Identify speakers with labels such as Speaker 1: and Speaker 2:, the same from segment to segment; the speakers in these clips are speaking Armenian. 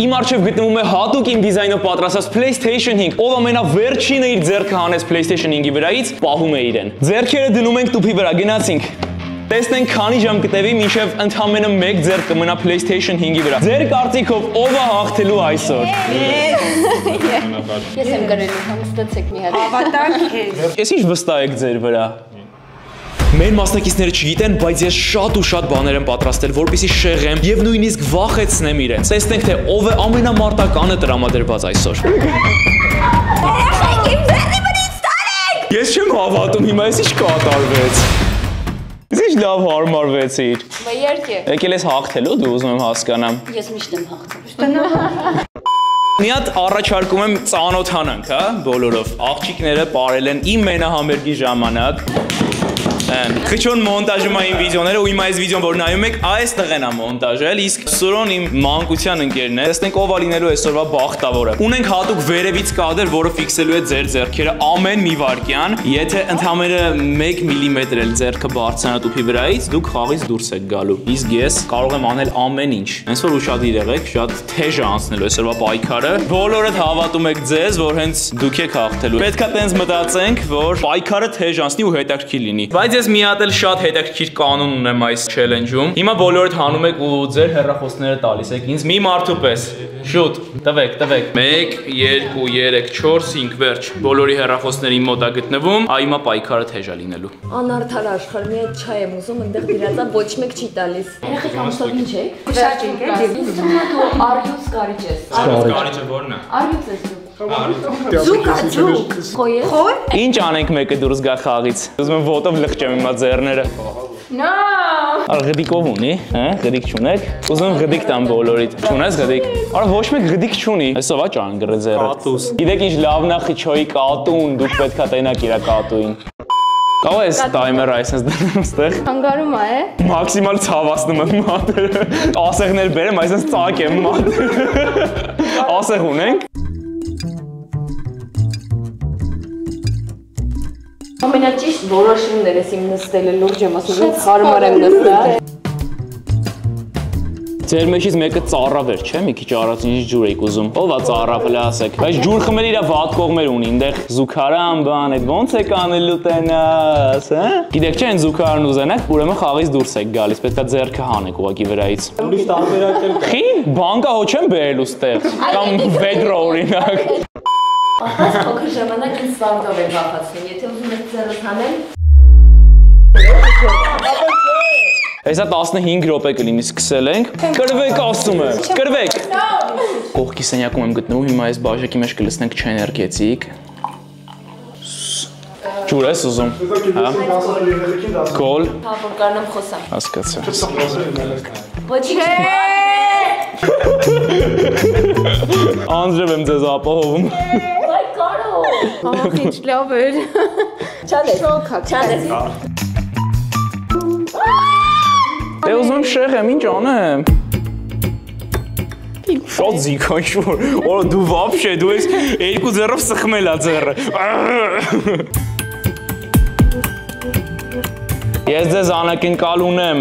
Speaker 1: Իմ առջև գտնվում է հատուկ իմ դիզայնով պատրաստած PlayStation 5, ով ամենավերջինը իր ձեռքը հանեց PlayStation 5-ի վրայից, պահում է իրեն։ Ձեռքերը դնում ենք տուփի վրա, գնացինք։ Տեսնենք քանի ժամ կտևի, մինչև ընդամենը 1 ձեռք կմնա PlayStation 5-ի վրա։ Ձեր կարծիքով ով է հաղթելու այսօր։
Speaker 2: Ես եմ գրելու, հանգստացեք մի հատ։
Speaker 3: Հավատանք քեզ։
Speaker 1: Ես ինչ վստահ եք ձեր վրա։ Մեր մասնակիցները չգիտեն, բայց ես շատ ու շատ բաներ եմ պատրաստել, որպեսզի շեղեմ եւ նույնիսկ վախեցնեմ իրենց։ Տեսնենք թե ով է ամենամարտականը տրամադրված այսօր։ Ես չեմ հավատում, հիմա ես ինչ կատարվեց։ Ինչ լավ հարմարվեցիր։
Speaker 2: Բա իհարկե։
Speaker 1: Եկել ես հաղթելու, դու ուզում եմ հասկանամ։
Speaker 2: Ես միշտ եմ հաղթում։
Speaker 1: Մի հատ առաջարկում եմ ծանոթանանք, հա, բոլորով։ Աղջիկները ապրել են իմ մենահամերգի ժամանակ։ Քչոն մոնտաժում է իմ վիդեոները ու հիմա այս վիդեոն որ նայում եք, այս տղեն է մոնտաժել, իսկ Սուրոն իմ մանկության ընկերն է։ Տեսնենք ով է լինելու այսօրվա բախտավորը։ Ունենք հատուկ վերևից կադր, որը ֆիքսելու է ձեր ձեռքերը ամեն մի վայրկյան։ Եթե ընդհանրապես 1 միլիմետր էլ ձեռքը բարձրանա տուփի վրայից, դուք խաղից դուրս եք գալու։ Իսկ ես կարող եմ անել ամեն ինչ։ Հենց որ ուշադիր եղեք, շատ թեժ է անցնելու այսօրվա պայքարը։ Բոլորդ հավատում եք ձեզ, որ հենց դուք եք հաղթելու։ Պետք է տենց մտածենք, որ պայքարը թեժ անցնի ու հետաքրքիր լինի։ Բայց ես մի հատ էլ շատ հետաքրքիր կանոն ունեմ այս չելենջում։ Հիմա բոլորդ հանում եք ու ձեր հեռախոսները տալիս եք ինձ մի մարդու պես։ Շուտ, տվեք։ 1 2 3 4 5 վերջ։ Բոլորի հեռախոսները իմ մոտ է գտնվում, հիմա պայքարը թեժ է լինելու։
Speaker 2: Անարդար աշխարհ, մի հատ չայ եմ ուզում, այնտեղ դրածա ոչ մեկ չի տալիս։ Երեխեք ամուսնով ինչ է։
Speaker 3: Շատ ենք,
Speaker 2: դու արյուծ կարիճ ես։
Speaker 1: Կարիճը ո՞րն է։
Speaker 2: Արյուծ ես դու։ Զուկ, խոյ։
Speaker 1: Ինչ անենք մեկը դուրս գա խաղից։ Ուզում եմ ոտով լղճեմ հիմա ձեռները։
Speaker 2: No։
Speaker 1: Ղդիկով ունի, հա, ղդիկ չունեք։ Ուզում եմ ղդիկ տամ բոլորիդ։ Չունես ղդիկ։ Արա ոչ մեկ ղդիկ չունի։ Այսով է ճան գրը ձեռը։ Կատուս։ Գիտեք ինչ լավն է խիչոյի կատուն, դուք պետքա տենաք իր կատուին։ Կարող ես տայմերը այսպես դնեմ ստեղ։
Speaker 2: Հանգարում է։
Speaker 1: Մաքսիմալ ցավացնում եմ մատերը։ Ասեղներ բերեմ, այսպես ծակեմ մատերը։ Ասեղ ունենք։
Speaker 2: Ամենաճիշտ որոշումն էր իմ նստելը լուրջ եմ ասում, ինձ հարմար եմ նստել։
Speaker 1: Ձեր մեջից մեկը ծառավեր, չէ՞, մի քիչ առաջ ինչ ջուր եք ուզում։ Ո՞վ է ծառավը, ասեք։ Բայց ջուր խմել իր վատ կողմեր ունի, այնտեղ զուգարան բան, այդ ո՞նց եք անելու տենաս, հա։ Գիտեք չէ, այն զուգարան ուզենաք, ուրեմն խաղից դուրս եք գալիս, պետքա ձեռքը հանեք ուղղակի վրայից։ Ուրիշ տարբերակ էլ կա։ Խի, բանկա հո չեմ բերելու ստեղ, կամ վեդրո օրինակ։
Speaker 2: Ահա փոքր ժամանակ ինձ սարդով էր վախացնում, եթե ուզում եք ձեռս հանել։
Speaker 1: Հեսա 15 րոպե կլինի, սկսել ենք։ Կրվեք ասում եմ, կրվեք։ Կողքի սենյակում եմ գտնվում, հիմա այս բաժակի մեջ կլսնենք չէներգետիկ։ Ջուր ես ուզում, հա։ Գոլ։
Speaker 2: Հա, որ կարնամ խոսամ։
Speaker 1: Հասկացա։
Speaker 2: Ոչ չէ։
Speaker 1: Անձրև եմ ձեզ ապահովում։
Speaker 2: Այ կարո։
Speaker 3: Ահա ինչ լավ էր։
Speaker 2: Չանես։ Չանես։
Speaker 1: Դե ուզում եմ շեղեմ, ինչ անեմ։ Շատ զիքան շուր, որը դու վապշե, դու ես երկու ձեռով սխմել ա ձեռը։ Ես ձեզ անակնկալ ունեմ։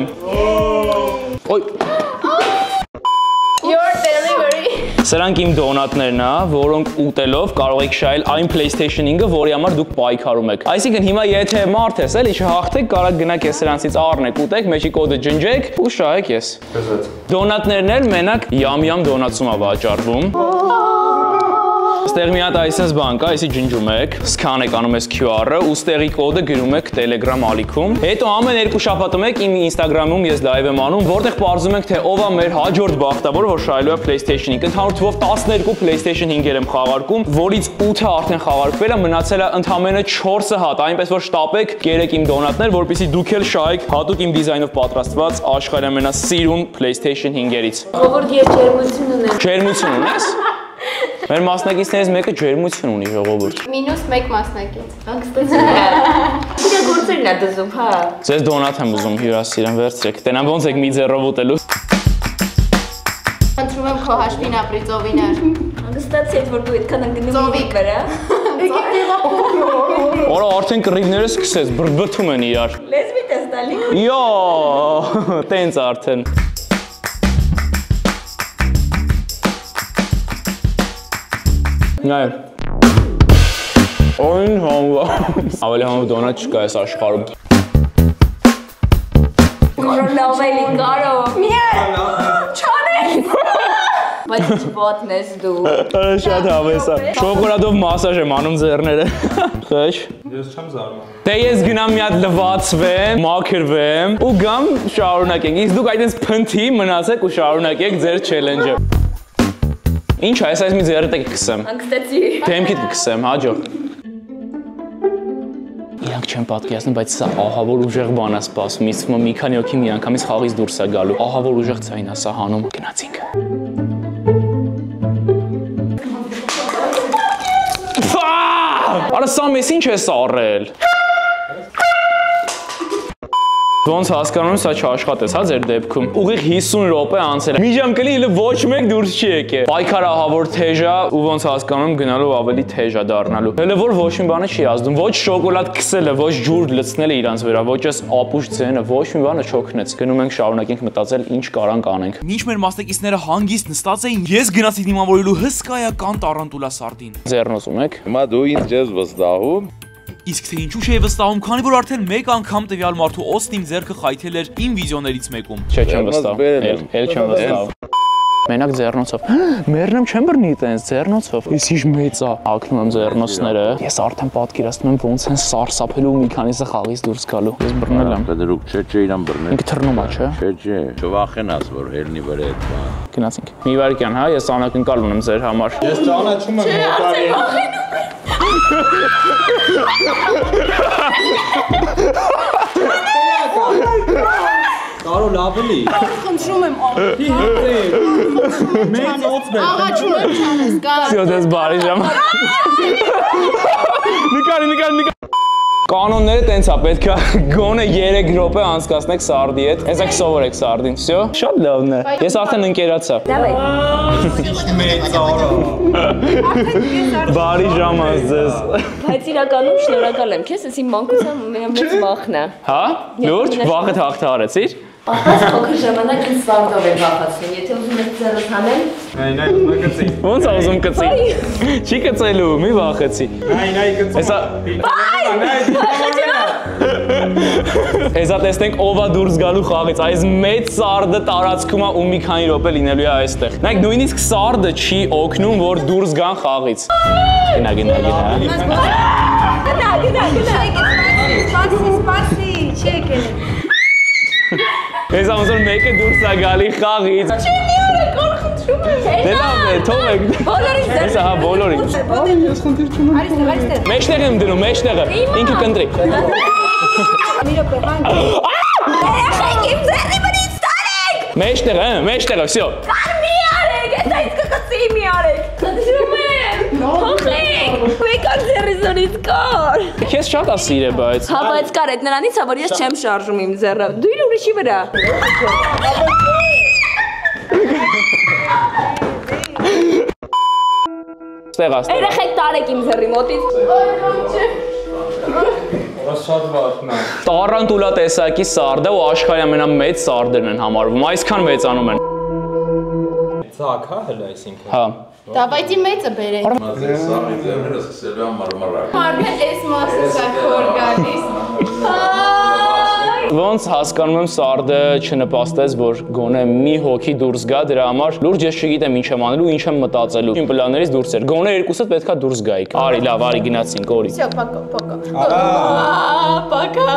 Speaker 1: Ոյ։
Speaker 2: Your delivery։
Speaker 1: Սրանք իմ դոնատներն է, որոնք ուտելով կարող եք շահել այն PlayStation 5-ը, որի համար դուք պայքարում եք։ Այսինքն հիմա եթե մարդ ես, էլի չհաղթեք, կարող գնաք ես սրանցից առնեք, ուտեք, մեջի կոդը ջնջեք ու շահեք ես։ Դոնատներն էլ մենակ Yum դոնատսում է վաճառվում։ Ստեղ մի հատ այսպես բան կա, այսի ջնջում եք, scan եք անում ես QR-ը ու ստեղի կոդը գրում եք Telegram ալիքում։ Հետո ամեն 2 շաբաթը մեկ իմ Instagram-ում ես live եմ անում, որտեղ պարզում ենք թե ով է մեր հաջորդ բախտավորը, որ շահելու է PlayStation 5։ Ընդհանուր թվով 12 PlayStation 5-եր եմ խաղարկում, որից 8-ը արդեն խաղարկվել է, մնացել է ընդամենը 4 հատ, այնպես որ շտապեք, կերեք իմ դոնատներ, որպեսզի դուք էլ շահեք հատուկ իմ դիզայնով պատրաստված աշխարհի ամենասիրուն PlayStation 5-երից։
Speaker 2: Ժողովուրդ ես ջերմություն ունեմ։
Speaker 1: Ջերմություն ունես։ Մեր մասնակիցներից մեկը ջերմություն ունի, ժողովուրդ։
Speaker 2: Մինուս 1 մասնակից։ Հանգստացել եմ։ Իրա գործերն է դզում, հա։
Speaker 1: Ձեզ դոնատ եմ ուզում հյուրասիրեմ, վերցրեք։ Տենամ ոնց եք մի ձեռով ուտելու։
Speaker 2: Խնդրում եմ քո հաշվին ապրի ծովինար։ Հանգստացի, որ դու այդքան ընկնում ծովիկ վրա։
Speaker 1: Օրա արդեն կռիվները սկսեց, բրբթում են իրար։
Speaker 2: Լեզվիտ ես տալի։
Speaker 1: Յո, տենց արդեն։ Նայ։ Օին համվա։ Ավելի համով դոնատ չկա այս աշխարհում։
Speaker 2: Կորոնավելի կարո։ Միայն։ Չանես։ Բայց չոտն ես դու։
Speaker 1: Շատ հավես է։ Շոկոլադով մասաժ եմ անում ձեռները։ Խեշ։
Speaker 4: Ես չեմ զարմանում։
Speaker 1: Դե ես գնամ մի հատ լվացվեմ, մաքրվեմ ու գամ շարունակենք։ Իսկ դուք այդպես փնթի մնացեք ու շարունակեք ձեր չելենջը։ Ինչ այս մի ձեռդ եք կսեմ։
Speaker 2: Հանգստեցի։
Speaker 1: Դեմքիդ կսեմ, հաջող։ Իրանք չեն պատկերացնում, բայց սա ահավոր ուժեղ բան է սպասում։ Իսկ մի քանի հոգի միանգամից խաղից դուրս է գալու։ Ահավոր ուժեղ ցայն է սա հանում։ Գնացինք։ Արա սա մեզ ինչ ես առել։ Ոնց հասկանում սա չաշխատես, հա ձեր դեպքում։ Ուղիղ 50 րոպե անցել է։ Մի ժամ կլի հələ ոչ մեկ դուրս չի եկել։ Պայքար ահավոր թեժ է ու ոնց հասկանում գնալով ավելի թեժ է դառնալու։ Հələ որ ոչ մի բանը չի ազդում, ոչ շոկոլադ քսելը, ոչ ջուր լցնելը իրանց վրա, ոչ այս ապուշ ձենը, ոչ մի բանը չօգնեց։ Գնում ենք շարունակենք մտածել ինչ կարանք անենք։
Speaker 5: Մինչ մեր մասնակիցները հանգիստ նստած էին, ես գնացի դիմավորելու հսկայական տառանտուլա սարդին։
Speaker 1: Ձեռնոցում եք։
Speaker 6: Հիմա դու ինձ ես վստահում։
Speaker 5: Իսկ թե ինչու չէի վստահում, քանի որ արդեն մեկ անգամ տվյալ մարդու օստիմ ձեռքը խայթել էր իմ վիդեոներից մեկում։
Speaker 1: Չէ, չեմ վստահում։ Էլ չեմ վստահում։ Մենակ ձեռնոցով։ Մեռնեմ չեմ բռնի տենց ձեռնոցով։ Ես ինչ մեծ է։ Ակնում եմ ձեռնոցները։ Ես արդեն պատկերացնում եմ ոնց են սարսափելու մի քանիսը խաղից դուրս գալու։ Ես բռնել եմ։
Speaker 6: Դրուկ չէ իրան բռնել։
Speaker 1: Ինքը թռնում է, չէ։
Speaker 6: Չէ, չվախենաս որ հելնի վրա այդ բան։
Speaker 1: Գնացինք։ Մի վայրկյան, հա, ես անակնկալ ունեմ ձեր համար։
Speaker 4: Ես ճանաչում եմ մոտարի։ Կարո լավելի։
Speaker 3: Խնդրում եմ
Speaker 4: Մեծ օծմեն։
Speaker 3: աղաչում եմ չանես գա։
Speaker 1: Всё, դες բարի ժամ։ Նկարի։ Կանոնները տենց է, պետք է գոնե 3 րոպե անցկացնեք սարդի հետ։ Հեսա կսովորեք սարդին, всё։ Շատ լավն է։ Ես արդեն ընկերացա։
Speaker 2: Դավայ։
Speaker 4: Մեծ արա։
Speaker 1: Բարի ժամ ձեզ։
Speaker 2: Բայց իրականում շնորհակալ եմ քեզ, ես իմ մանկության ամենամեծ վախն է։
Speaker 1: Հա? Լուրջ, վախդ հաղթարեցիր։
Speaker 2: Պապաս փոքր ժամանակ ինձ սարդով էր վախացնում, եթե ուզում եք ձեռս հանել։
Speaker 4: Նայ, ուզում կծի։
Speaker 1: Ոնց է ուզում կծի։ Չի կծելու, մի վախեցի։
Speaker 4: Նայ, կծի։
Speaker 1: Հեսա Հեսա տեսնենք ով է դուրս գալու խաղից։ Այս մեծ սարդը տարածքում է ու մի քանի րոպե լինելու է այստեղ։ Նայեք, նույնիսկ սարդը չի օգնում, որ դուրս գան խաղից։ Գնա։
Speaker 3: Սպասի, չի եկել։
Speaker 1: Հեսա ոնց որ մեկը դուրս է գալի խաղից։
Speaker 2: Չի մի արեք, որ խնդրում եմ։
Speaker 1: Դե լավ է, թողեք։
Speaker 2: Բոլորին ձեր։
Speaker 1: Հեսա հա բոլորին։
Speaker 3: Այստեղ։
Speaker 1: Մեջտեղ եմ դնում, մեջտեղը։ Ինքը կընտրի։
Speaker 3: Մի րոպե, հանգ։
Speaker 2: Երեխեք իմ ձեռի վրից տարեք։
Speaker 1: Մեջտեղը, всё։
Speaker 2: Կար մի արեք, այս կղծի մի արեք։ Խնդրում եմ։ Փոխեք։ Մեկան ձեռի զորից կար։
Speaker 1: Քեզ շատ է սիրե, բայց։
Speaker 2: Հա, բայց կար այդ նրանից, որ ես չեմ շարժում իմ ձեռը։ Դու իր ուրիշի վրա։
Speaker 1: Ստեղած։
Speaker 2: Երեխեք տարեք իմ ձեռի մոտից։
Speaker 4: Շատ վախն է։
Speaker 1: Տառանտուլա տեսակի սարդը ու աշխարհի ամենամեծ սարդերն են համարվում։ Այսքան մեծանում են։
Speaker 4: Ցակ, հա, հələ այսինքն։
Speaker 1: Հա։
Speaker 3: Դավայտի մեծը բերեք։
Speaker 6: Մատես սարի ձեռները սկսելու է մարմարակ։
Speaker 3: Մարդը էս մասը սա քոր գալիս։
Speaker 1: Ոնց հասկանում եմ սարդը չնպաստեց, որ գոնե մի հոգի դուրս գա, դրա համար լուրջ ես չգիտեմ ինչ եմ անելու, ինչ եմ մտածելու։ Իմ պլաններից դուրս էր։ Գոնե երկուսդ պետքա դուրս գայիք։ Արի, լավ, արի գնացինք, օրի։
Speaker 3: Всё, пока։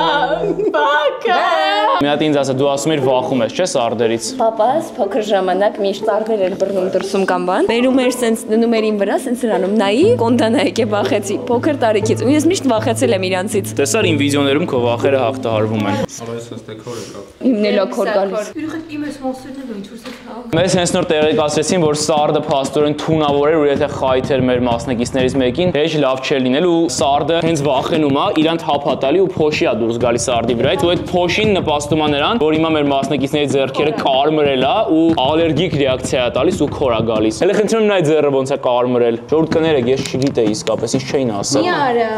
Speaker 1: Մի հատ ինձ ասա, դու ասում ես վախում ես, չէ՞ սարդերից։
Speaker 2: Պապաս փոքր ժամանակ միշտ տարբեր էր բռնում դրսում կամ բան։ Բերում էր սենց դնում էր իմ վրա, սենց նրանում նայի, կոնդանա եկե վախեցի։ Փոքր տարիքից։ Ու ես միշտ վախեցել եմ իրանցից։
Speaker 1: Տեսար իմ վիդեոներում քո վախերը հաղթահարվում են։
Speaker 4: Այս հստակ հոր եկավ։
Speaker 2: Հիմնելա քոր գալիս։
Speaker 3: Յուրիք իմ էս մոսերն ինչ որ սա։
Speaker 1: Մեզ հենց նոր տեղեկացրեցին, որ սարդը փաստորեն թունավոր էր ու եթե խայթեր մեր մասնակիցներից մեկին, հեչ լավ չէր լինել ու սարդը հենց վախենում է, իրան թափատալի ու փոշի է դուրս գալի սարդի վրայից ու այդ փոշին նպաստում է նրան, որ հիմա մեր մասնակիցների ձեռքերը կարմրել է ու ալերգիկ ռեակցիա է տալիս ու քոր է գալիս։ Հələ խնդրում եմ նայ ձեռը ոնց է կարմրել։ Ժողովուրդ կներեք, ես չգիտեի իսկապես, ինչ չէին ասել։
Speaker 3: Մի արա։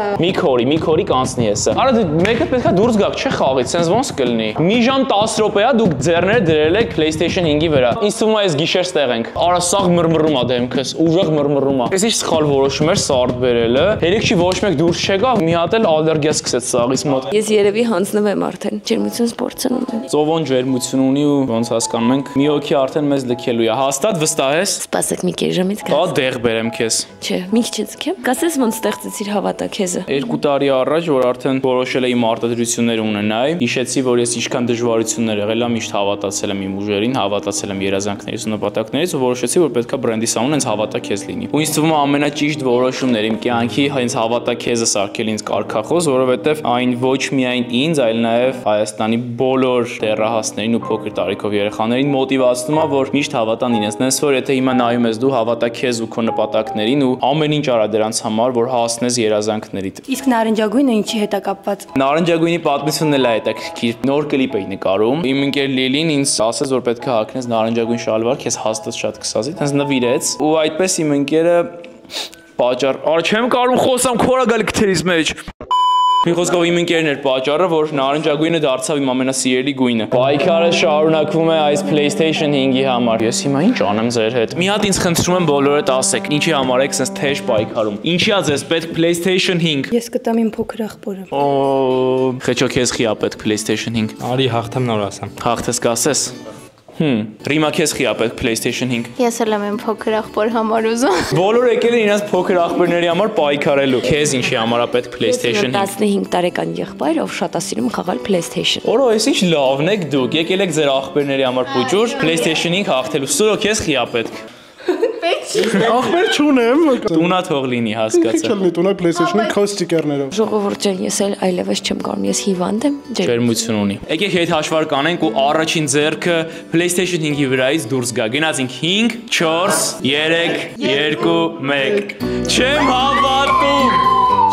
Speaker 1: Մի քորի կանցնի էսը։ Արա մեկը պետքա դուրս գաք, չէ՞ խաղից, սենց ոնց կլինի։ Մի ժամ 10 րոպե է դուք ձեռները դրել եք PlayStation 5-ի վրա։ ինձ թվում է այս գիշեր ստեղենք։ Արա սաղ մռմռում է դեմքս, ուժեղ մռմռում է։ Ես ինչ սխալ որոշում էր սարդ բերելը։ Երեք չի ոչ մեկ դուրս չեկա, մի հատ էլ ալերգիա սկսեց սաղից մոտ։
Speaker 2: Ես երևի հանձնվեմ արդեն։ Ջերմություն սպորտցնում եմ։
Speaker 1: Ծովոն ջերմություն ունի ու ոնց հասկանում ենք, մի հոգի արդեն մեզ լքելու է։ Հաստատ վստահ ես։
Speaker 2: Սպասեք մի քիչ ժամից
Speaker 1: Կա դեղ բերեմ քեզ։
Speaker 2: Չէ, մի քիչ ձգեմ։ Կասես ոնց ստեղծեցիր հավատաքեզը։
Speaker 1: 2 տարի առաջ, որ արդեն որոշել էի մարտադրություններ ունենայի, հիշեցի, որ ես ինչքան դժվարություններ եղել եմ, միշտ հավատացել եմ իմ ուժերին, հավատացել եմ երազանքներից ու նպատակներից ու որոշեցի, որ պետքա բրենդի սանուն հենց հավատաքեզ լինի։ Ու ինձ թվում է ամենաճիշտ որոշումն էր իմ կյանքի հենց հավատաքեզը սարքել ինձ կարգախոս, որովհետև այն ոչ միայն ինձ, այլ նաև Հայաստանի բոլոր դեռահասներին ու փոքր տարիքով երեխաներին մոտիվացնում է, որ միշտ հավատան իրենց։ Նենց որ եթե հիմա նայում ես դու հավատաքեզ ու քո նպատակներին ու ամեն ինչ արա դրանց համար, որ հասնես երազանքներիդ։
Speaker 3: Իսկ նարնջագույնը ինչի հետ է կապված։
Speaker 1: Նարնջագույնի պատմությունն էլ է հետաքրքիր։ Նոր կլիպ էի նկարում։ Իմ ընկեր Լիլին ինձ ասեց, որ պետք է հագնես նարնջագույն շալվար, քեզ հաստատ շատ կսազի, հենց նվիրեց։ Ու այդպես իմ ընկերը պատճառ, արա չեմ կարում խոսամ, քորա գալի քթերից մեջ։ Մի խոսքով իմ ընկերն էր պատճառը, որ նարնջագույնը դարձավ իմ ամենասիրելի գույնը։ Պայքարը շարունակվում է այս PlayStation 5-ի համար։ Ես հիմա ինչ անեմ ձեր հետ։ Մի հատ ինձ խնդրում եմ բոլորդ ասեք, ինչի համար եք sense թեժ պայքարում։ Ինչի է ձեզ պետք PlayStation 5։
Speaker 3: Ես կտամ իմ փոքր աղբորը։
Speaker 1: Օ, խեչո քեզ խիա պետք PlayStation 5։
Speaker 4: Արի հաղթեմ նոր ասեմ։
Speaker 1: Հաղթես կասես։ Ռիմա քեզ խիա պետք PlayStation 5։
Speaker 3: Ես էլ եմ իմ փոքր աղբոր համար ուզում։
Speaker 1: Բոլորը եկել են իրենց փոքր աղբերների համար պայքարելու։ Քեզ ինչի համար է պետք PlayStation 5։
Speaker 2: 15 տարեկան եղբայր, ով շատ է սիրում խաղալ PlayStation։
Speaker 1: Որո էս ինչ լավն եք դուք։ Եկել եք ձեր աղբերների համար փուճուր PlayStation 5 հաղթելու։ Սուրո քեզ խիա պետք։
Speaker 7: Ախպեր չունեմ,
Speaker 1: Տունա թող լինի, հասկացա։
Speaker 7: չլինի տունա PlayStation-ի քո ստիկերներով։
Speaker 2: Ժողովուրդ ջան, ես էլ այլևս չեմ կարող, ես հիվանդ եմ։
Speaker 1: Ջերմություն ունի։ Եկեք հետ հաշվար կանենք ու առաջին ձեռքը PlayStation 5-ի վրայից դուրս գա։ Գնացինք 5, 4, 3, 2, 1։ Չեմ հավատում։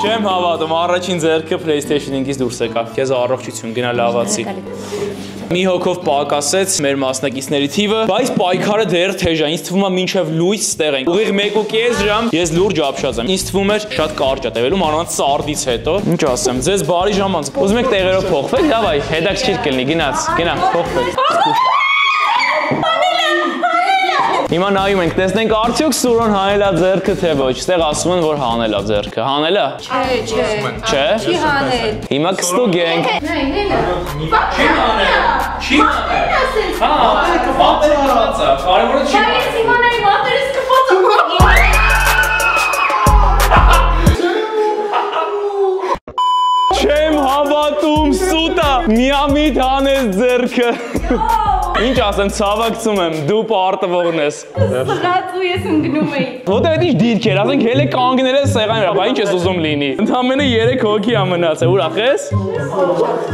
Speaker 1: Չեմ հավատում, առաջին ձեռքը PlayStation 5-ից դուրս եկավ։ Քեզ առողջություն, գնա լավացի։ Մի հոգով պակասեց մեր մասնակիցների թիվը, բայց պայքարը դեռ թեժ է։ Ինձ թվում է մինչև լույս ստեղ ենք։ Ուղիղ 1.5 ժամ ես լուրջ ապշած եմ։ Ինձ թվում էր շատ կարճ է տևելու, մանավանդ սարդից հետո։ Ինչ ասեմ, ձեզ բարի ժամանց։ Ուզում եք տեղերով փոխվեք, դավայ, հետաքրքիր կլինի, գնաց, գնա, փոխվեք։ Հիմա նայում ենք, տեսնենք արդյոք Սուրոն հանելա ձեռքը թե ոչ։ Ստեղ ասում են, որ հանելա ձեռքը։ Հանելա։
Speaker 3: Չէ։
Speaker 1: Չէ։
Speaker 3: Չի հանել։
Speaker 1: Հիմա կստուգենք։
Speaker 3: Չի հանել։
Speaker 1: Չի հանել։ Հա, պատերը հարվածա։ Կարևորը չի։
Speaker 3: Ես իմանայի մատերս կփոթում։
Speaker 1: Չեմ հավատում, սուտա։ Միամիտ հանես ձեռքը։ Ինչ ասեմ, ցավակցում եմ, դու պարտվողն ես։
Speaker 3: Սրած ու ես ընկնում էի։
Speaker 1: Որտե՞ղ էդ դիրք էր, ասենք հելը կանգնել ես սեղանի վրա, բա ինչ ես ուզում լինի։ Ընդամենը 3 հոգի ա մնացել, ուրախ ես։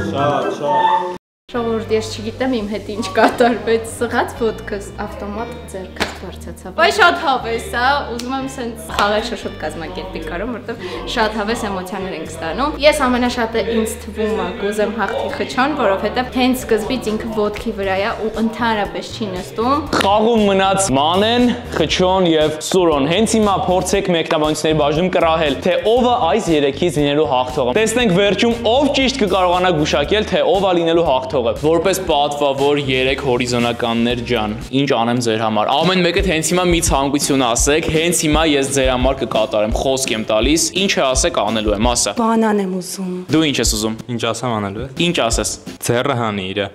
Speaker 1: Շատ։
Speaker 3: Ժողովուրդ, ես չգիտեմ իմ հետ ինչ կատարվեց, սղաց ոդկս ավտոմատ ձեռքս բարձացավ։ Բայց շատ հավես է, ուզում եմ սենց խաղեր շշոտ կազմակերպի կարում, որտեղ շատ հավես էմոցիաներ ենք ստանում։ Ես ամենաշատը ինձ թվում է կուզեմ հաղթի Խչոն, որովհետև հենց սկզբից ինքը ոդքի վրա է ու ընդհանրապես չի նստում։
Speaker 1: Խաղում մնաց Մանեն, Խչոն եւ Սուրոն։ Հենց հիմա փորձեք մեկնաբանությունների բաժնում կռահել, թե ով է այս 3-ից լինելու հաղթողը։ Տեսնենք վերջում ով ճիշտ կկարողանա գուշակել, թե ով է լինելու հաղթողը։ Որպես պատվավոր 3 հորիզոնականներ ջան, ինչ անեմ ձեր համար։ Ամեն մեկը հենց հիմա մի ցանկություն ասեք, հենց հիմա ես ձեր համար կկատարեմ, խոսք եմ տալիս, ինչը ասեք անելու եմ, ասա։
Speaker 3: Բանան եմ ուզում։
Speaker 1: Դու ինչ ես ուզում։
Speaker 4: Ինչ ասեմ անելու է։
Speaker 1: Ինչ ասես։
Speaker 4: Ձեռը հանի իրը։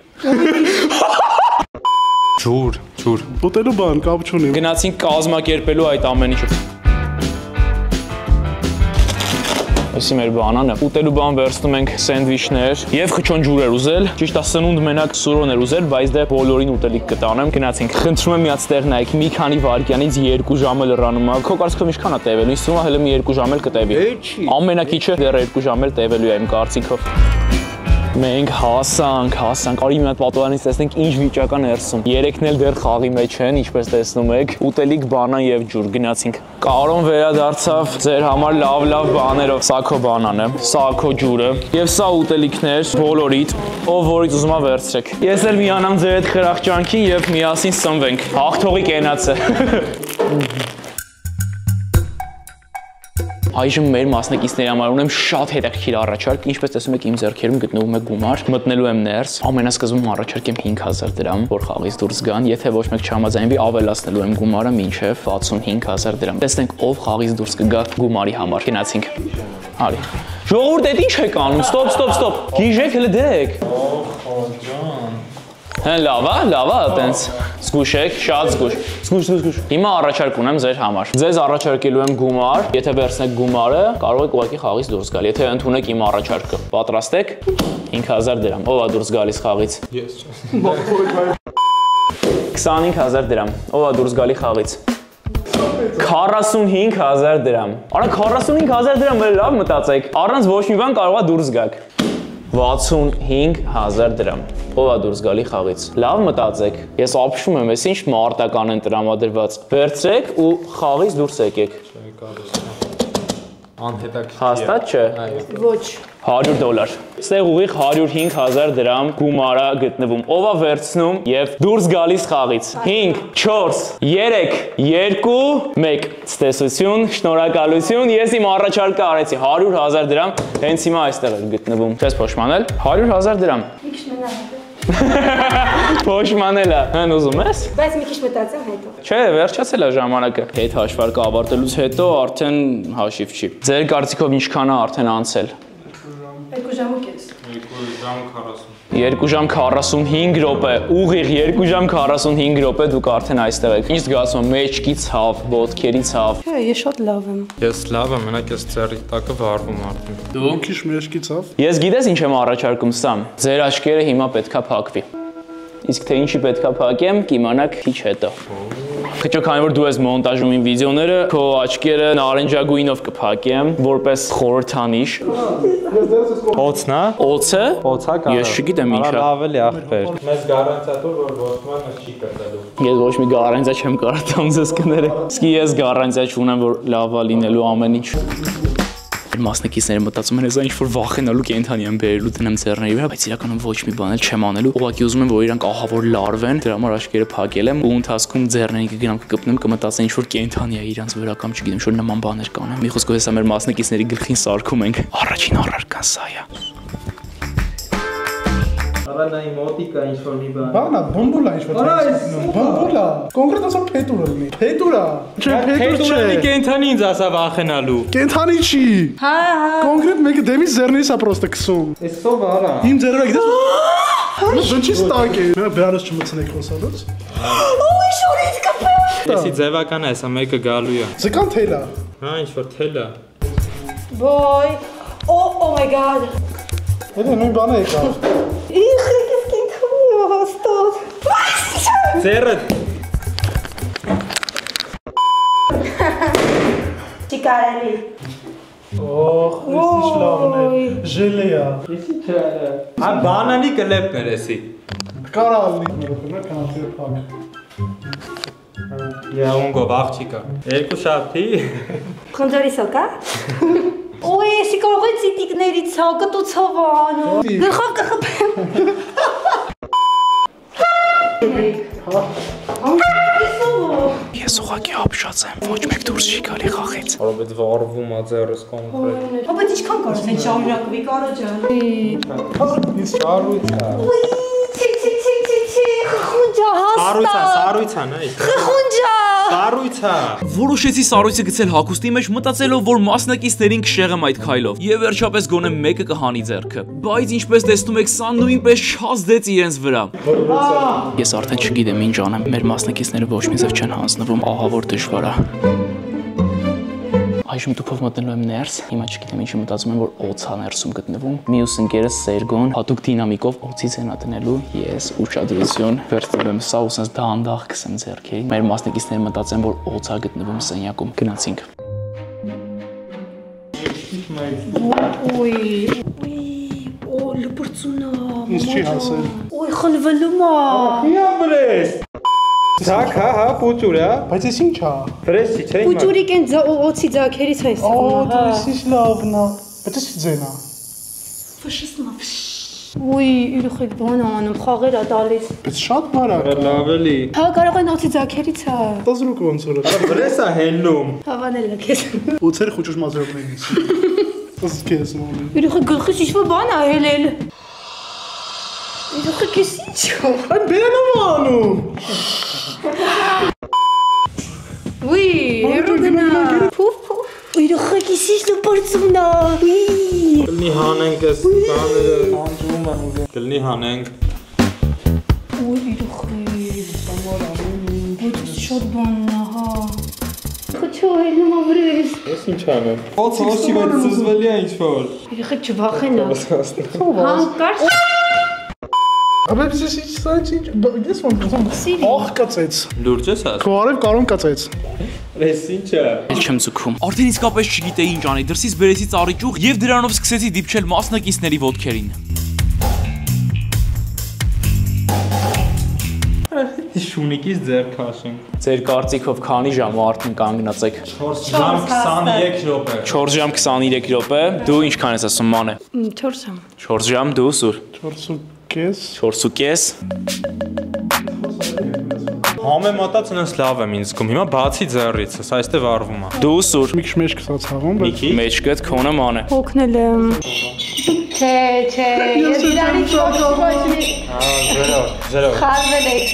Speaker 4: Ջուր։
Speaker 7: Ուտելու բան կապ չունի։
Speaker 1: Գնացինք կազմակերպելու այդ ամեն ինչը։ Այսի մեր բանանը։ Ուտելու բան վերցնում ենք սենդվիչներ եւ Խչոն ջուր էր ուզել։ Ճիշտ է, սնունդ մենակ Սուրոն էր ուզել, բայց դե բոլորին ուտելիք կտանեմ։ Գնացինք։ Խնդրում եմ միած տեղ նայեք, մի քանի վայրկյանից 2 ժամ էլ լրանում է։ Քո կարծիքով ինչքան է տևելու։ Ինձ թվում է հələ մի 2 ժամ էլ կտևի։ Ամենակիչը դեռ 2 ժամ էլ տևելու է իմ կարծիքով։ Մենք հասանք, արի մի հատ պատուհանից տեսնենք ինչ վիճակ է ներսում։ 3-ն էլ դեռ խաղի մեջ են, ինչպես տեսնում եք։ Ուտելիք, բանան եւ ջուր գնացինք։ Կարոն վերադարձավ ձեր համար լավ բաներով։ Սա քո բանան է, սա քո ջուրը եւ սա ուտելիքներ բոլորիդ, ով որից ուզում ա վերցրեք։ Ես էլ միանամ ձեր հետ խրախճանքին եւ միասին սնվենք։ Հաղթողի կենացը։ Այժմ մեր մասնակիցների համար ունեմ շատ հետաքրքիր առաջարկ, ինչպես տեսնում եք իմ ձեռքերում գտնվում է գումար, մտնելու եմ ներս, ամենասկզբում առաջարկեմ 5000 դրամ, որ խաղից դուրս գան, եթե ոչ մեկ չհամաձայնվի, ավելացնելու եմ գումարը մինչև 65000 դրամ։ Տեսնենք ով խաղից դուրս կգա գումարի համար։ Գնացինք։ Արի։ Ժողովուրդ, այդ ինչ եք անում։ Ստոպ։ Գիժեք հələ դեք։ Հեն լավ է, այտենց։ Զգուշ եք, շատ զգուշ։ Զգուշ։ Հիմա առաջարկ ունեմ ձեր համար։ Ձեզ առաջարկելու եմ գումար, եթե վերցնեք գումարը, կարող եք ուղղակի խաղից դուրս գալ։ Եթե ընդունեք իմ առաջարկը, պատրաստ եք 5000 դրամ։ Ո՞վ է դուրս գալիս խաղից։ Ես։ 25000 դրամ։ Ո՞վ է դուրս գալի խաղից։ 45000 դրամ։ Արա 45000 դրամ լավ մտածեք։ Առանց ոչ մի բան կարող է դուրս գաք։ 65000 դրամ։ Ո՞վ է դուրս գալի խաղից։ Լավ մտածեք։ Ես ապշում եմ, ես ինչ մարտական են տրամադրված։ Վերցրեք ու խաղից դուրս եկեք։
Speaker 4: Անհետաքրքիր։
Speaker 1: Հաստատ չէ։
Speaker 3: Ոչ։
Speaker 1: $100։ Ստեղ ուղիղ 105000 դրամ գումարա գտնվում։ Ով է վերցնում եւ դուրս գալիս խաղից։ 5, 4, 3, 2, 1։ Ցտեսություն, շնորհակալություն։ Ես իմ առաջարկը արեցի 100000 դրամ, հենց հիմա այստեղ է գտնվում։ Չես փոշմանել։ 100000 դրամ։
Speaker 3: Մի քիչ մնա։
Speaker 1: Փոշմանելա։ Հեն ուզում ես։
Speaker 3: Բայց մի քիչ մտածեմ հետո։
Speaker 1: Չէ, վերջացել է ժամանակը։ Այդ հաշվարկը ավարտելուց հետո արդեն հաշիվ չի։ Ձեր կարծիքով ինչքան է արդեն անցել։
Speaker 3: 2 ժամ ու կես։
Speaker 1: 2 ժամ 45 րոպե, ուղիղ 2 ժամ 45 րոպե դուք արդեն այստեղ եք։ Ինչ զգացում եք, մեջքի ցավ, ոտքերի ցավ։
Speaker 3: Հա, ես շատ լավ եմ։
Speaker 4: Ես լավ եմ, մենակ ես ծերի տակը վառվում արդեն։
Speaker 1: Դու
Speaker 7: Քիչ մեջքի ցավ։
Speaker 1: Ես գիտես ինչ եմ առաջարկում Սամ։ Ձեր աչքերը հիմա պետքա փակվի։ Իսկ թե ինչի պետքա փակեմ, կիմանաք քիչ հետո։ Քիչ քանի որ դու ես մոնտաժում իմ վիդեոները, քո աչքերը նարնջագույնով կփակեմ, որպես խորհրդանիշ։
Speaker 4: Օծն է։
Speaker 1: Օծը։
Speaker 4: Օծա կարող։
Speaker 1: Ես չգիտեմ ինչա։
Speaker 4: Լավ էլի ախպեր։ Մեզ գարանտիա տուր, որ ոչ մանը չի կրտելու։
Speaker 1: Ես ոչ մի գարանտիա չեմ կարող տամ ձեզ կներեք։ Իսկ ես գարանտիա չունեմ, որ լավ է լինելու ամեն ինչ։ Մասնակիցները մտածում են, այս ինչ որ վախենալու կենթանի եմ բերելու դնեմ ձեռների վրա, բայց իրականում ոչ մի բան էլ չեմ անելու։ Ուղղակի ուզում եմ, որ իրանք ահավոր լարվեն, դրա համար աչքերը փակել եմ ու ընթացքում ձեռներին կգնամ կկպնեմ, կմտածեն ինչ որ կենթանի է իրանց վրա կամ չգիտեմ, ինչ որ նման բաներ կանեմ։ Մի խոսքով հեսա մեր մասնակիցների գլխին սարքում ենք։ Առաջին առարկան սա է։
Speaker 8: Ավանայի մոտիկա ինչ որ մի բան։
Speaker 7: Բանա, բոմբուլա ինչ որ։ Բոմբուլա։ Կոնկրետ ասա փետուր լինի։ Փետուրա։ Չէ, փետուր չէ։
Speaker 4: Կենթանի ինձ ասա վախենալու։
Speaker 7: Կենթանի չի։
Speaker 3: Հա։
Speaker 7: Կոնկրետ մեկը դեմից ձեռներից է պրոստը քսում։
Speaker 8: Էսով արա։
Speaker 7: Իմ ձեռը գիտես։ Դնչի ստակ է։ Նա բերանս չմցնեք խոսալուց։
Speaker 3: Ոյ, շորից կփեմ։
Speaker 4: Էսի ձևական է, հեսա մեկը գալու է։
Speaker 7: Զկան թելա։
Speaker 4: Հա, ինչ որ թել է։
Speaker 3: Ոյ։ Oh my god։
Speaker 7: Դա նույն բանը է կա։
Speaker 3: Ինչ ես կենթանի հաստատ։
Speaker 4: Ձերը
Speaker 3: Չի կարելի։
Speaker 7: Օհ, ինչ լավն է։ Ժելեա։
Speaker 8: Էսի չէ։
Speaker 4: Հա բանանի կլեպն էր էսի։
Speaker 7: Կարա լինի մորոքնա կանացի փակ։
Speaker 4: Յաունգով աղջիկա։ Երկու շաբթի։
Speaker 3: Խնձորի սոկա։ Ոյ, էսի կարող է ցիտիկներից ցա, կտու ցավան։ Գլխով կխփեմ։
Speaker 1: Ես ուղղակի ապշած եմ, ոչ մեկ դուրս չի գալի խաղից։
Speaker 4: Որովհետեւ վառվում է ձեռս կոնկրետ։
Speaker 3: Բայց ինչքան կարող է շարունակվի կարո ջան։
Speaker 4: Ինչ շարույց է։
Speaker 3: Չի, խխունջա հաստատ։
Speaker 4: Սառույց է, նայ։
Speaker 3: Խխունջա։
Speaker 4: Սառույց է։
Speaker 5: Որոշեցի սառույցը գցել հագուստի մեջ, մտածելով, որ մասնակիցներին կշեղեմ այդ քայլով։ Եվ վերջապես գոնե մեկը կհանի ձեռքը։ Բայց ինչպես տեսնում եք, սա նույնպես չազդեց իրենց վրա։ Ես արդեն չգիտեմ ինչ անեմ։ Մեր մասնակիցները ոչ մի ձև չեն հանձնվում, ահավոր դժվար է։ Այժմ տուփով մտնելու եմ ներս, հիմա չգիտեմ ինչի մտածում եմ, որ օծա ներսում գտնվում։ Մյուս ընկերս Սերգոն հատուկ դինամիկով օծից են տնելու, ես ուշադրություն վերցնում եմ սա ու sense դանդաղ կսեմ ձեռքերին։ Մեր մասնակիցները մտածեն, որ օծա գտնվում սենյակում։ Գնացինք։
Speaker 3: Օ, լպրծունա։
Speaker 7: Ինչ չի հասել։
Speaker 3: Օй, խնվելում է։
Speaker 4: Իա բրես։ Ցակ, հա, պուճուրա։
Speaker 7: Բայց ես ի՞նչ է։
Speaker 4: Ֆրեշի չէ։
Speaker 3: Պուճուրիկ են օցի ձակերից այս։
Speaker 7: Օ, դա ինչ լավն է։ Բայց ես ձենա։
Speaker 3: Ֆաշիզմա։ Ուй, իրուխիկ բան անում, խաղեր ա տալիս։
Speaker 7: Բայց շատ բարակ։
Speaker 8: Լավ էլի։
Speaker 3: Հա կարող է նոցի ձակերից է։
Speaker 7: 10 ռուբլի ոնց որ։
Speaker 8: Վրես է հելնում։
Speaker 3: Հավանել է քեզ։
Speaker 7: Ուցեր խոճուշ մազրոկներից։ Ոնց քեզ մոմի։
Speaker 3: Իրուխիկ գլխից ինչ-որ բան ա հելել։ Իրուխիկ էս ինչ է։
Speaker 7: Այն բերանում անում։
Speaker 3: Ուй, երողնա։ Փուֆ փուֆ։ Իրուխիկ էս ինչ դպրծումն ա։ Ուй։
Speaker 8: Կլնի հանենք այս բաները։ Անջում եմ ուզում։ Կլնի հանենք։
Speaker 3: Ուй, իրուխիկ։ Բայց շատ բանն ա, հա։ Խոչո հելնում ավրես։
Speaker 8: Ես ինչ անեմ։ Ոցի բայց զզվելի է ինչ-որ։
Speaker 3: Իրուխիկ չվախենա։ Հանկարծ
Speaker 7: Աբա ես ինչ
Speaker 3: Սիրի։
Speaker 7: ախ կացեց։
Speaker 8: Լուրջ ես ասում։
Speaker 7: Քո արև կարոն կացեց։
Speaker 8: Ես ինչ է։
Speaker 5: Ես չեմ ցքում։ Արդեն իսկապես չգիտեի ինչ անի, դրսից բերեցի ծառի ճյուղ եւ դրանով սկսեցի դիպչել մասնակիցների ոտքերին։
Speaker 8: Շունիկից ձեր քաշենք։
Speaker 1: Ձեր կարծիքով քանի ժամ արդեն կանգնած եք։
Speaker 8: 4 ժամ 23 րոպե։
Speaker 1: 4 ժամ 23 րոպե։ Դու ինչքան ես ասում մանե։
Speaker 3: 4 ժամ։
Speaker 1: 4 ժամ դու սուր։
Speaker 7: 4.5
Speaker 8: Համեմատած ինձ լավ եմ ինձ զգում։ Հիմա բացի ձեռիցս, այստեղ վառվում է։
Speaker 1: Դու սուր։
Speaker 7: մի քիչ մեջ կսած հաղում, բայց
Speaker 1: Մեջքդ քոնը մանե։
Speaker 3: Օգնել եմ։ Չէ, ես իրանից ոչ։
Speaker 8: Զերո։
Speaker 3: Խալվել եք։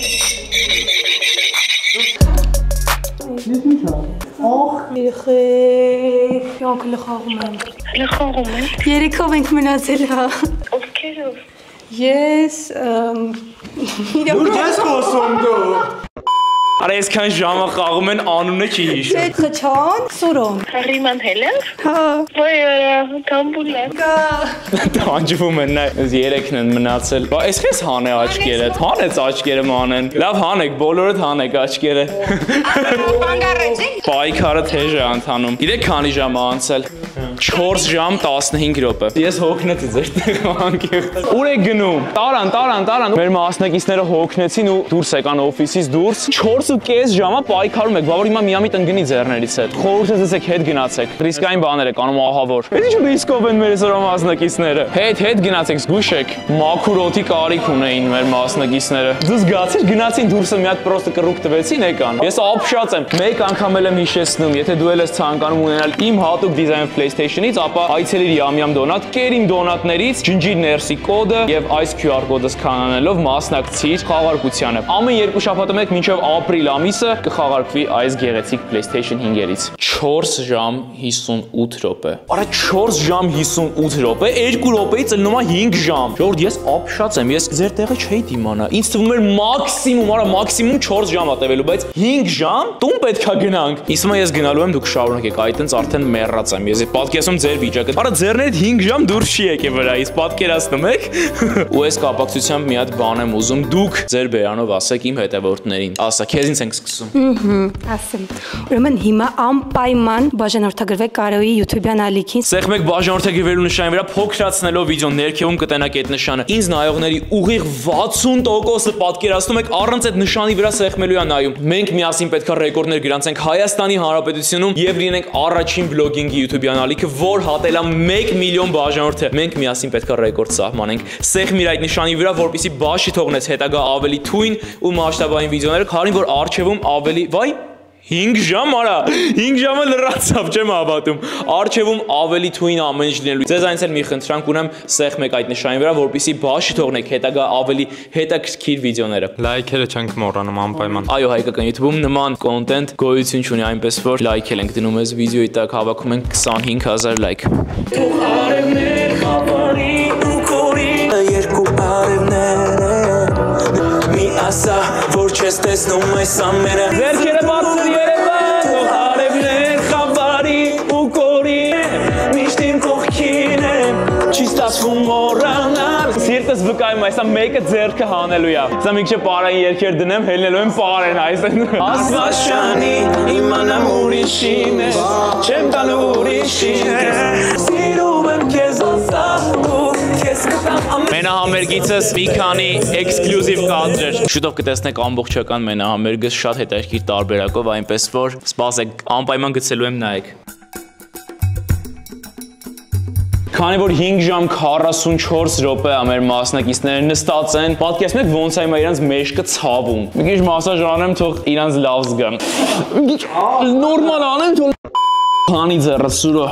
Speaker 3: Երեխեք, յանքը լխաղում եմ։
Speaker 9: Լխաղում եմ։
Speaker 3: Երեքով ենք մնացել, հա։
Speaker 9: Ովքերով։
Speaker 3: Ես
Speaker 8: Լուրջ ես խոսում դու։
Speaker 1: Արա այսքան ժամը խաղում են անունը չի հիշում։
Speaker 3: Խչան, Սուրոն։
Speaker 9: Ռիման Հելեն։
Speaker 3: Հա։
Speaker 9: Ոյ, Թամբուլա։
Speaker 1: Տանջվում են նա երեքն են մնացել։ Բա այս քեզ հանե աչքերը։ Հանեց աչքերը մանեն։ Լավ հանեք, բոլորդ հանեք աչքերը։ Պայքարը թեժ է ընթանում։ Գիտեք քանի ժամ է անցել։ 4 ժամ 15 րոպե։ Ես հոգնեցի ձեր անկեղծ։ Ուր եք գնում։ Տարան։ Մեր մասնակիցները հոգնեցին ու դուրս եկան օֆիսից դուրս։ 4.5 ժամա պայքարում եք, բա որ հիմա միամիտ ընկնի ձեռներից հետ։ Խորհուրդ ես եք հետ գնացեք։ Ռիսկային բաներ եք անում ահավոր։ Բայց ինչ ռիսկով են մեր այսօր մասնակիցները։ Հետ գնացեք, զգույշ եք։ Մաքուր օդի կարիք ունեին մեր մասնակիցները։ Դու զգացիր գնացին դուրսը մի հատ պրոստը կռուկ տվեցին եկան։ Ես ապշած եմ։ Մեկ անգամ եմ հիշեցնում, եթե դու ես ցանկանում ունենալ իմ հատուկ դիզայն PlayStation-ից, ապա այցելիր Yam Donut, կեր իմ դոնատներից, ջնջիր ներսի կոդը եւ այս QR կոդը սկանանելով մասնակցիր խաղարկությանը։ Ամեն 2 շաբաթը մեկ մինչեւ ապրիլ ամիսը կխաղարկվի այս գեղեցիկ PlayStation 5-երից։ 4 ժամ 58 րոպե։ Արա 4 ժամ 58 րոպե, 2 րոպեից ելնում է 5 ժամ։ Ժողովուրդ, ես ապշած եմ, ես ձեր տեղը չէի դիմանա։ Ինձ թվում էր մաքսիմում, արա մաքսիմում 4 ժամ է տևելու, բայց 5 ժամ տուն պետքա գնանք։ Իսկ հիմա ես գնալու եմ, դուք շարունակեք, այտենց արդեն մեռած եմ։ Ես պատկերացնում ձեր վիճակը։ Արա ձեռներդ 5 ժամ դուրս չի եկե վրայից, պատկերացնում եք։ Ու այս կապակցությամբ մի հատ բան եմ ուզում, դուք ձեր բերանով ասեք իմ հետևորդներին։ Ասա, քեզինց ենք սկսում։
Speaker 3: Ասեմ։ Ուրեմն հիմա անպայման բաժանորդագրվեք Կարոյի YouTube-յան ալիքին։
Speaker 1: Սեղմեք բաժանորդագրվելու նշանի վրա փոքրացնելով վիդեոն ներքևում կտենաք այդ նշանը։ Ինձ նայողների ուղիղ 60%-ը պատկերացնում եք առանց այդ նշանի վրա սեղմելու է նայում։ Մենք միասին պետքա ռեկորդներ գրանցենք Հայաստանի Հանրապետությունում եւ լինենք առաջին վլոգինգի YouTube-յան ալիքը, որ հատել է 1 միլիոն բաժանորդ է։ Մենք միասին պետքա ռեկորդ սահմանենք։ Սեղմիր այդ նշանի վրա, որպեսզի բաշի թողնես հետագա ավելի թույն ու մասշտաբային վիդեոները, քանի որ արխիվում ավելի, վայ 5 ժամ արա, 5 ժամը լրացավ, չեմ հավատում։ Արխիվում ավելի թույն ամեն ինչ լինելու։ Ձեզ այնց էլ մի խնդրանք ունեմ, սեղմեք այդ նշանի վրա, որպեսզի բաշի թողնեք հետագա ավելի հետաքրքիր վիդեոները։
Speaker 8: Լայքերը չենք մոռանում անպայման։
Speaker 1: Այո, հայկական YouTube-ում նման կոնտենտ գոյություն չունի, այնպես որ լայքել ենք դնում այս վիդեոյի տակ, հավաքում ենք 25000 լայք։ Թող արևներ խավարի ու կորի երկու արևներ մի ասա, որ չես տեսնում այս ամենը Ձերքերը բացր երևան Թող արևներ խավարի ու կորի Միշտ իմ կողքին եմ Չի ստացվում մոռանալ Սիրտս վկայում այսա մեկը ձերքը հանելու է Սա մի քիչ պարային երգեր դնեմ, հելնելու եմ պարեն այսեն Ասվաշանի իմանամ ուրիշին է Չեմ տալու ուրիշին Սիրում եմ քեզ ասահու Մենահամերգիցս մի քանի էքսկլյուզիվ կադրեր Շուտով կտեսնեք ամբողջական մենահամերգս շատ հետաքրքիր տարբերակով այնպես որ սպասեք անպայման գցելու եմ նայեք Քանի որ 5 ժամ 44 րոպե է մեր մասնակիցները նստած են, պատկերացնում եք ոնց է հիմա իրանց մեջքը ցավում։ Մի քիչ մասաժ անեմ, թող իրանց լավ զգան։ Մի քիչ նորմալ անեմ, թող հանի ձեռը սուրո։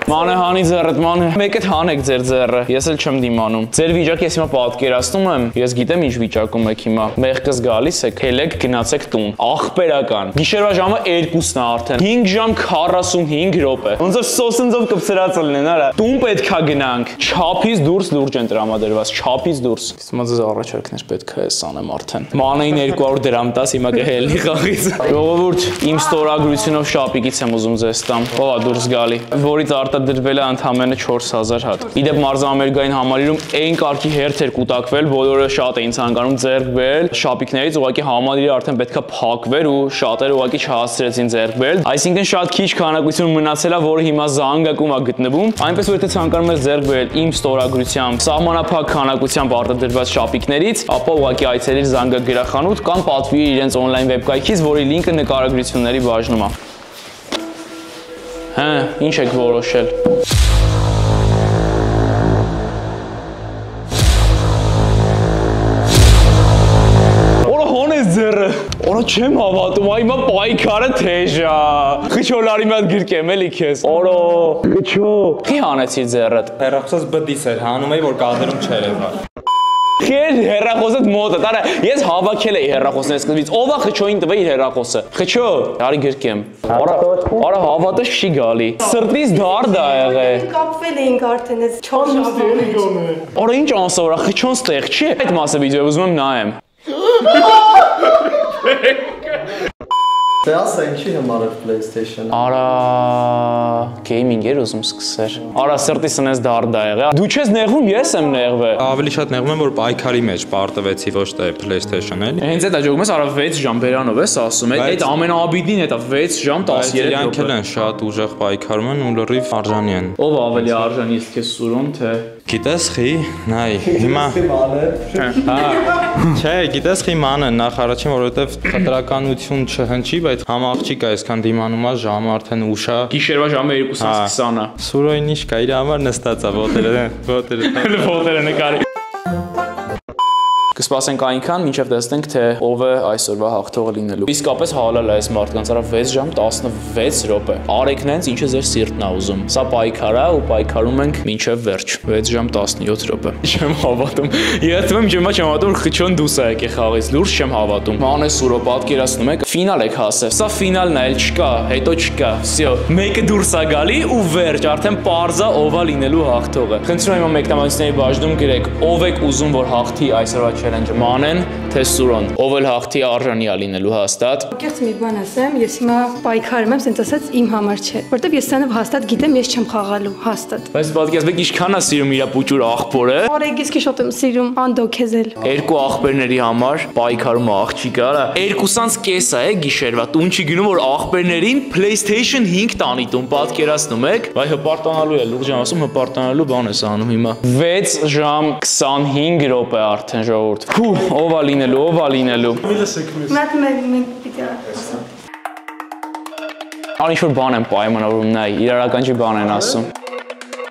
Speaker 1: Մանե հանի ձեռդ, մանե։ Մեկդ հանեք ձեր ձեռը, ես էլ չեմ դիմանում։ Ձեր վիճակը ես հիմա պատկերացնում եմ, ես գիտեմ ինչ վիճակում եք հիմա։ Մեղքս գալիս եք, հելեք գնացեք տուն։ Ախպերական։ Գիշերվա ժամը 2-ն է արդեն։ 5 ժամ 45 րոպե։ Ոնց որ սոսնձով կպցրած լինեն, արա։ Տուն պետքա գնանք։ Չափից դուրս լուրջ են տրամադրված, չափից դուրս։ Իսկ մոտ առաջարկներ պետք է ես անեմ արդեն։ Մանեին 200 դրամ տաս, հիմա կհելնի խաղից։ Ժողովուրդ, իմ ստորագրությունով շապիկից եմ ուզում ձեզ տամ։ Ո՞վ է դուրս գալի։ Որից արտադրվել է ընդամենը 4000 հատ։ Իդեպ մարզամերգային համալիրում այն կարգի հերթ էր կուտակվել, բոլորը շատ էին ցանկանում ձեռք բերել շապիկներից, ուղղակի համալիրը արդեն պետքա փակվեր ու շատերը ուղղակի չհասցրեցին ձեռք բերել։ Այսինքն շատ քիչ քանակություն մնացել է, որը հիմա զանգակում է գտնվում։ Այնպես որ եթե ցանկանում եք ձեռք բերել իմ ստորագրությամբ սահմանափակ քանակությամբ արտադրված շապիկներից, ապա ուղղակի այցելիր զանգակ գրախանութ կամ պատվիրիր իրենց on-line վեբկայքից, որի լինքը նկարագրությունների բաժնում է։ Հա, ինչ եք որոշել։ Օրա հոնես ձեռը։ Օրա չեմ հավատում, այ հիմա պայքարը թեժ է։ Խիչոլարի մի հատ գրկեմ էլի քեզ։ Օրա, քիչո։ Ի հանեցիր ձեռդ։
Speaker 8: Հերախոսս բդիս էր, հանում էի, որ կադրում չէր եղա։
Speaker 1: Քեր հերախոսդ մոտ է, տարա, ես հավաքել էի հերախոսները սկզբից։ Ո՞վ է Խիչոին տվել իր հերախոսը։ Խիչո, արի գրկեմ։ Արա հավատես չի գալի։ Սրտից դարդ է եղել։
Speaker 10: Կապվել էինք արդեն այս 4 ժամը։
Speaker 1: Արա ինչ անսովոր է, Խիչոն ստեղ չի։ Այդ մասը վիդեո ուզում եմ նայեմ։
Speaker 11: Դե ասա ինչի համար է PlayStation-ը։
Speaker 1: Արա, gaming էր ուզում սկսեր։ Արա սրտի սնես դարդ է եղել։ Դու չես նեղվում, ես եմ նեղվել։
Speaker 8: Ավելի շատ նեղվում եմ, որ պայքարի մեջ պարտվեցի, ոչ թե PlayStation էլի։
Speaker 1: Հենց այդ աջողում ես, արա 6 ժամ բերանով ես ասում, այդ ամենաաբիդին է դա 6 ժամ 13 րոպե։
Speaker 8: Իրանք էլ են շատ ուժեղ պայքարում են ու լրիվ արժանի են։
Speaker 1: Ով ավելի արժանի իսկ քեզ սուրոն թե։
Speaker 8: Գիտես խի, նայ, հիմա հա, չէ, գիտես խի մանը նախ առաջին, որովհետև խտրականություն չհնչի, բայց համ աղջիկ է այսքան դիմանում է, ժամը արդեն ուշ է։
Speaker 1: Գիշերվա ժամը 2:20-ը։
Speaker 8: Սուրոյն ինչ կա, իր համար նստած է, ոտերը
Speaker 1: նկարի։ Կսպասենք այնքան, մինչև տեսնենք, թե ով է այսօրվա հաղթողը լինելու։ Իսկապես հալալ է այս մարդկանց, արա 6 ժամ 16 րոպե։ Արեք նենց, ինչը ձեր սիրտն է ուզում։ Սա պայքար է ու պայքարում ենք մինչև վերջ։ 6 ժամ 17 րոպե։ Չեմ հավատում։ Երբ չեմ հավատում, Խիչոն դուս է եկել խաղից, լուրջ չեմ հավատում։ Մանե սուրո պատկերացնում եք, ֆինալ եք հասել։ Սա ֆինալն է, էլ չկա, հետո չկա։ Всё, մեկը դուրս է գալի ու վերջ, արդեն պարզա ով է լինելու հաղթողը։ Խնդրում եմ մեկնաբանությունների բաժնում գրեք, ով եք ուզում որ հաղթի այսօրվա challenge-ը, Մանեն, թե Սուրոն, ով էլ հաղթի արժանի է լինելու հաստատ։
Speaker 10: Կեղծ մի բան ասեմ, ես հիմա պայքարում եմ, ասենց ասած իմ համար չէ, որտեվ ես սանով հաստատ գիտեմ, ես չեմ խաղալու, հաստատ։
Speaker 1: Բայց պատկերացրեք ինչքան է սիրում իր պուճուր աղբորը։
Speaker 10: Օրեք ես շատ եմ սիրում անդոքեզել։
Speaker 1: Երկու աղբերների համար պայքարում աղջիկը, արա 2:30 է գիշերվա, տուն չի գնում որ աղբերներին PlayStation 5 տանի տուն, պատկերացնում եք։ Վայ հպարտանալու է, լուրջ եմ ասում, հպարտանալու բան ես անում հիմա։ 6 ժամ 25 րոպե արդեն ժողովուրդ։ Ով է լինելու, ով է լինելու։
Speaker 10: Մատ մենք պիտի ասեմ։
Speaker 1: Անի ինչ-որ բան եմ պայմանավորում, նայ, իրարական չի բան են ասում։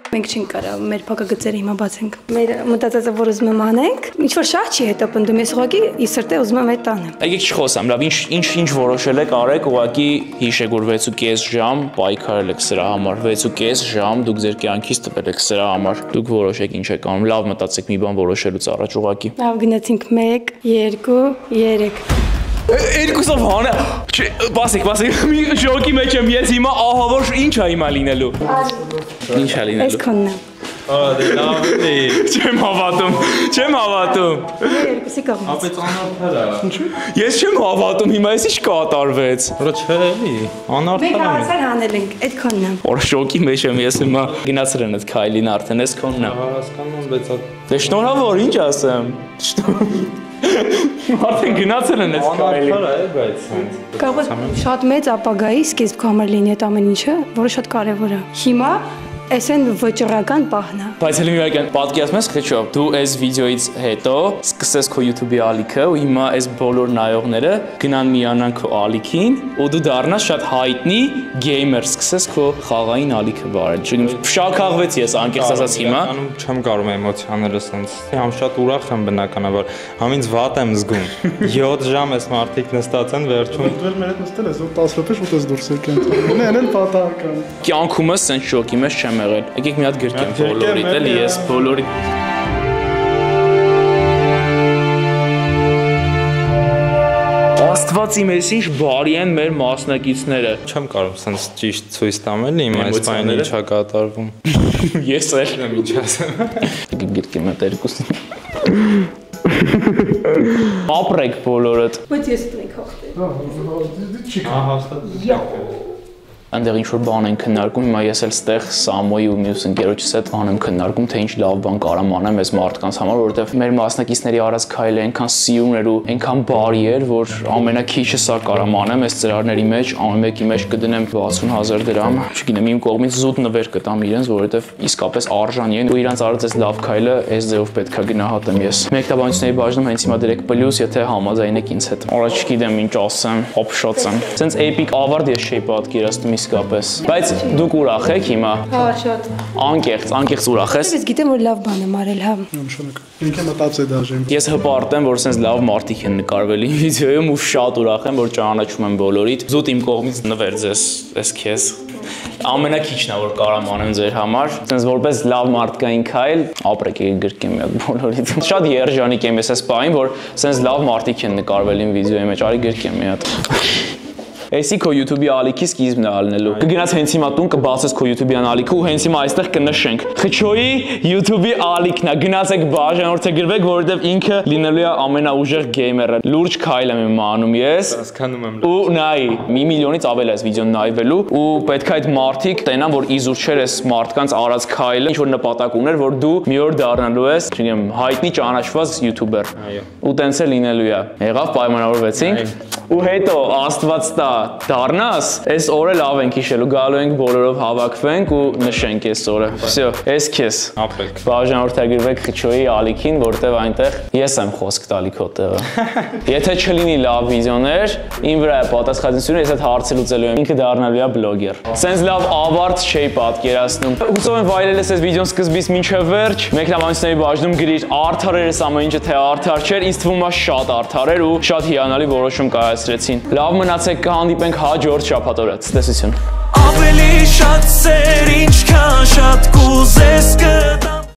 Speaker 10: Մենք չենք կարող մեր փակագծերը հիմա բացենք։ Մեր մտածածը որ ուզում եմ անենք, ինչ որ շատ չի հետապնդում, ես ուղղակի ի սրտե ուզում եմ այդ անեմ։
Speaker 1: Եկեք չխոսամ, լավ, ինչ որոշել եք արեք, ուղղակի հիշեք որ 6.5 ժամ պայքարել եք սրա համար, 6.5 ժամ դուք ձեր կյանքից տվել եք սրա համար։ Դուք որոշեք ինչ եք անում, լավ մտածեք մի բան որոշելուց առաջ ուղղակի։
Speaker 10: Լավ գնացինք 1, 2, 3
Speaker 1: Երկուսով հանա, բասիկ, մի շոկի մեջ եմ ես հիմա, ահա որ ինչ է հիմա լինելու։ Ինչ է լինելու։
Speaker 10: Այս քոնն է։
Speaker 8: Դե լավ է։
Speaker 1: Չեմ հավատում։
Speaker 10: Երկուսի կողմից։
Speaker 8: Ապետ անարդար է։
Speaker 1: Ես չեմ հավատում հիմա, ես ինչ կատարվեց։
Speaker 8: Որը չէ էլի, անարդար
Speaker 10: Մենք
Speaker 8: է։
Speaker 10: հարցեր հանել ենք, այդ քոնն է։
Speaker 1: Որ շոկի մեջ եմ ես հիմա, գնացել են այդ քայլին արդեն, ես քոնն է։
Speaker 8: Հասկանում եմ, բայց
Speaker 1: Դե շնորհավոր, ինչ ասեմ։ Արդեն գնացել են այս քայլին։
Speaker 8: անարդար է, բայց հենց։
Speaker 10: Կարող է շատ մեծ ապագայի սկիզբ կամեր լինի այդ ամեն ինչը, որը շատ կարևոր է։ Հիմա Այս են վճռական պահն է։
Speaker 1: Բայց հենց իրական պատկերացնում ես քիչ դու այս վիդեոից հետո սկսես քո YouTube-ի ալիքը ու հիմա այս բոլոր նայողները գնան միանան քո ալիքին ու դու դառնաս շատ հայտնի գեյմեր, սկսես քո խաղային ալիքը վարել։ Չգիտեմ, շաքաղվեցի ես անկեղծ ասած հիմա։
Speaker 8: Չեմ կարող էմոցիաները սենց։ Համ շատ ուրախ եմ բնականաբար։ Համինց վատ եմ զգում։ 7 ժամ էս մարդիկ նստած են վերջում։
Speaker 7: Դու մեր հետ նստել ես 10 րոպե շուտ ես դուրս եկել։ Նեն են պատահական։
Speaker 1: Կյանքումս սենց շոկի մեջ չեմ եղել։ Եկեք մի հատ գրկեմ բոլորիդ, էլի ես բոլորի Աստված իմ էս ինչ բարի են մեր մասնակիցները։
Speaker 8: Չեմ կարող սենց ճիշտ ցույց տամ էլի իմ այս բանը ինչա կատարվում։
Speaker 1: Ես էլ եմ ինչ ասեմ։ Գրկեմ այդ երկուսին։ Ապրեք բոլորդ։
Speaker 10: Բայց ես տնենք հաղթել։
Speaker 7: Չի հաստատ։
Speaker 1: Այնտեղ ինչ-որ բան են քննարկում, հիմա ես էլ ստեղ Սամոյի ու մյուս ընկերոջս հետ բան եմ քննարկում, թե ինչ լավ բան կարամ անեմ այս մարդկանց համար, որովհետև մեր մասնակիցների արած քայլը այնքան սիրուն էր ու այնքան բարի էր, որ ամենակիչը սա կարամ անեմ այս ծրարների մեջ, ամեն մեկի մեջ կդնեմ 60,000 դրամ, չգիտեմ, իմ կողմից զուտ նվեր կտամ իրենց, որովհետև իսկապես արժանի են ու իրանց արած այս լավ քայլը այս ձևով պետքա գնահատեմ ես։ Մեկտաբանությունների բաժնում հենց հիմա դրեք պլյուս, եթե համաձայնեք ինձ հետ։ Առաջ չգիտեմ ինչ ասեմ, հոփշոց եմ։ Սենց էպիկ ավարդ ես չէի պատկերացնում իսկապես։ Բայց դուք ուրախ եք հիմա։
Speaker 10: Հա, շատ։
Speaker 1: Անկեղծ ուրախ ես։
Speaker 10: Ես գիտեմ որ լավ բան եմ արել, հա։
Speaker 7: Նշանակ։ Ինքը մտածե դաժե։
Speaker 1: Ես հպարտ եմ, որ սենց լավ մարդիկ են նկարվել իմ վիդեոյում ու շատ ուրախ եմ, որ ճանաչում եմ բոլորիդ։ Զուտ իմ կողմից նվեր ձեզ, էս քեզ։ Ամենակիչն է որ կարամ անեմ ձեր համար, սենց որպես լավ մարդկային քայլ, ապրեք եկեք գրկեմ միակ բոլորիդ։ Շատ երջանիկ եմ ես այս պահին, որ սենց լավ մարդիկ են նկարվել իմ վիդեոյի մեջ, արի գրկեմ մի հատ։ Էսի քո YouTube-ի ալիքի սկիզբն է ալնելու։ Կգնաս հենց հիմա տուն կբացես քո YouTube-յան ալիքը ու հենց հիմա այստեղ կնշենք։ Խչոյի YouTube-ի ալիքն է։ Գնացեք բաժանորդագրվեք, որովհետև ինքը լինելու է ամենաուժեղ գեյմերը։ Լուրջ քայլ եմ հիմա անում ես։
Speaker 8: Հասկանում եմ։
Speaker 1: Ու նայ, 1 միլիոնից ավել է այս վիդեոն նայվելու ու պետք է այդ մարդիկ տենան, որ իզուր չէր այս մարդկանց արած քայլը, ինչ որ նպատակ ուներ, որ դու մի օր դառնալու ես, չգիտեմ, հայտնի ճանաչված YouTuber։
Speaker 8: Այո։
Speaker 1: Ու տենց է լինելու է։ Եղավ, պայմանավորվեցինք։ Ու հետո Աստված տա դառնաս, այս օրը լավ ենք հիշելու, գալու ենք բոլորով հավաքվենք ու նշենք այս օրը։ Всё, այս քեզ։
Speaker 8: Ապրեք։
Speaker 1: Բաժանորդագրվեք Խչոյի ալիքին, որտեվ այնտեղ ես եմ խոսք տալի քո տեղը։ Եթե չլինի լավ վիդեոներ, իմ վրա է պատասխանատվությունը, ես այդ հարցը լուծելու եմ, ինքը դառնալու է բլոգեր։ Սենց լավ ավարտ չէի պատկերացնում։ Հուսով եմ վայելել ես այս վիդեոն սկզբից մինչև վերջ։ Մեկնաբանությունների բաժնում գրիր արդար էր ամեն ինչը, թե արդար չէր, ինձ թվում է շատ արդար էր ու շատ հիանալի որոշում կայացրեցին։ Լավ մնացեք, կհանդիպենք հաջորդ շաբաթ օրը։ Ցտեսություն։ Ավելի շատ սեր, ինչքան շատ կուզես կտա